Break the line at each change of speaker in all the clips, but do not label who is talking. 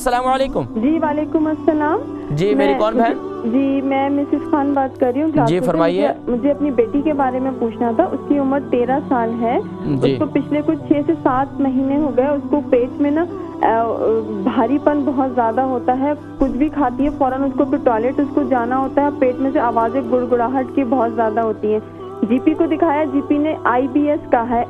السلام علیکم.
جی وعلیکم السلام.
جی میری کون بہن؟
جی میں مسز خان بات کر رہی ہوں.
جی فرمائیے.
مجھے اپنی بیٹی کے بارے میں پوچھنا تھا. اس کی عمر 13 سال ہے. اس کو پچھلے کچھ 6 سے 7 مہینے ہو گئے. اس کو پیٹ میں نا بھاری پن بہت زیادہ ہوتا ہے. کچھ بھی کھاتی ہے فوراً اس کو پھر ٹوائلٹ اس کو جانا ہوتا ہے. پیٹ میں سے آوازیں گڑگڑاہٹ کی بہت زیادہ ہوتی ہیں. جی پی کو دکھایا, جی پی نے آئی بی ایس کہا ہے,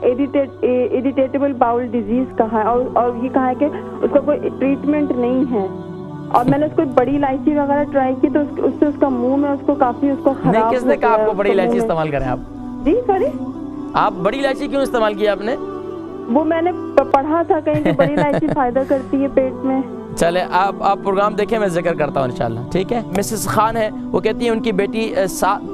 اریٹیبل باؤل ڈیزیز کہا ہے, اور یہ کہا ہے کہ اس کا کوئی ٹریٹمنٹ نہیں ہے. اور میں نے اس کو بڑی الائچی وغیرہ ٹرائی کی تو اس سے اس کا منہ میں اس کو کافی اس کو خراب.
نہیں, کس نے کہا آپ کو بڑی الائچی استعمال کریں آپ؟
جی سوری,
آپ بڑی الائچی کیوں استعمال کی آپ نے؟
وہ میں نے پڑھا تھا کہیں کہ بڑی الائچی فائدہ کرتی ہے پیٹ میں.
چلے آپ پروگرام دیکھیں, میں ذکر کرتا ہوں انشاءاللہ, ٹھیک ہے. مسز خان ہے, وہ کہتی ہیں ان کی بیٹی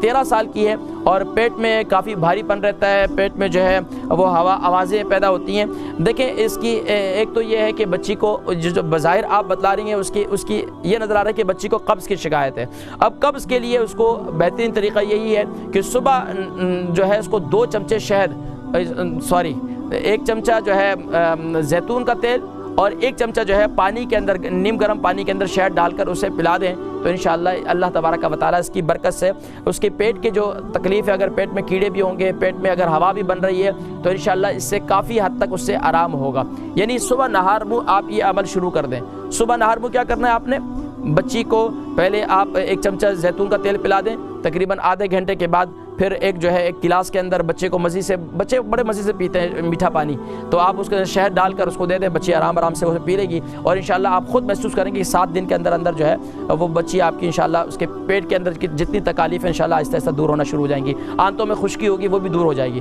13 سال کی ہے اور پیٹ میں کافی بھاری پن رہتا ہے. پیٹ میں جو ہے وہ آوازیں پیدا ہوتی ہیں. دیکھیں اس کی ایک تو یہ ہے کہ بچی کو جو بظاہر آپ بتلا رہی ہیں اس کی یہ نظر آ رہا ہے کہ بچی کو قبض کی شکایت ہے. اب قبض کے لیے اس کو بہترین طریقہ یہی ہے کہ صبح جو ہے اس کو 2 چمچے ایک چمچہ جو ہے زیتون کا تیل اور 1 چمچہ جو ہے پانی کے اندر, نیم گرم پانی کے اندر شہد ڈال کر اسے پلا دیں تو انشاءاللہ اللہ تبارک و تعالیٰ اس کی برکت سے اس کے پیٹ کی جو تکلیف ہے, اگر پیٹ میں کیڑے بھی ہوں گے, پیٹ میں اگر ہوا بھی بن رہی ہے تو انشاءاللہ اس سے کافی حد تک اس سے آرام ہوگا. یعنی صبح نہار منہ آپ یہ عمل شروع کر دیں. صبح نہار منہ کیا کرنا ہے آپ نے, بچی کو پہلے آپ 1 چمچہ زیتون کا تیل پلا دیں. تقریباً آدھے گھنٹے کے بعد پھر ایک گلاس کے اندر بچے کو بچے بڑے مزے سے پیتے ہیں میٹھا پانی, تو آپ اس کے شہد ڈال کر اس کو دے دیں. بچی آرام سے اسے پی لے گی اور انشاءاللہ آپ خود محسوس کریں گے کہ 7 دن کے اندر جو ہے وہ بچی آپ کی انشاءاللہ اس کے پیٹ کے اندر کی جتنی تکالیف ہیں انشاءاللہ آہستہ آہستہ دور ہونا شروع ہو جائیں گی. آنتوں میں خشکی ہوگی وہ بھی دور ہو جائے گی.